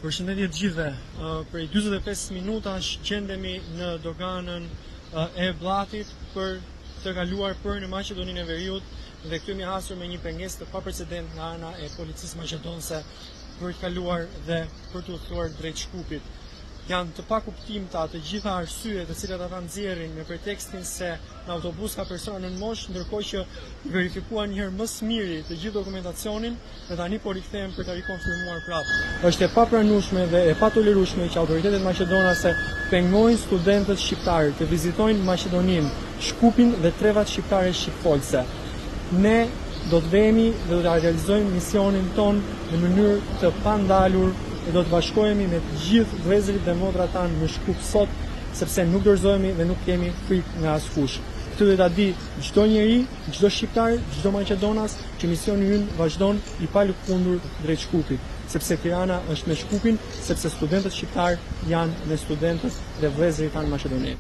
Përshëndetje të gjithëve. Prej 45 minutash gjendemi në doganën e Blatit për të kaluar për në Maqedoninë e Veriut dhe këtu jemi hasur me një pengesë të paprecedent nga ana e policisë maqedonëse për të kaluar dhe për të udhëtuar drejt Shkupit. Janë të pakuptimta të gjitha arsyet të cilat ata nxjerrin me pretekstin se në autobus ka persona nën moshë, ndërkohë që verifikuan një herë më së miri të gjithë dokumentacionin dhe tani po rikthehen për ta rikonfirmuar prapë. Është e papranueshme dhe e patolerueshme që autoritetet maqedonase pengojnë studentët shqiptarë të vizitojnë Maqedoninë, Shkupin dhe trevat shqiptare shqipfolse. Ne do të vemi dhe do të realizojmë misionin ton në mënyrë të pandalur dhe do të bashkohemi me të gjithë vëllezërit dhe motrat tanë në Shkup sot, sepse nuk dorëzohemi dhe nuk kemi frikë nga askush. Këtë do ta di çdo njeri, çdo shqiptar, çdo maqedonas që misioni ynë vazhdon i palëkundur drejt Shkupit, sepse Tirana është me Shkupin, sepse studentët shqiptar janë me studentët dhe vëllezërit tanë maqedonë.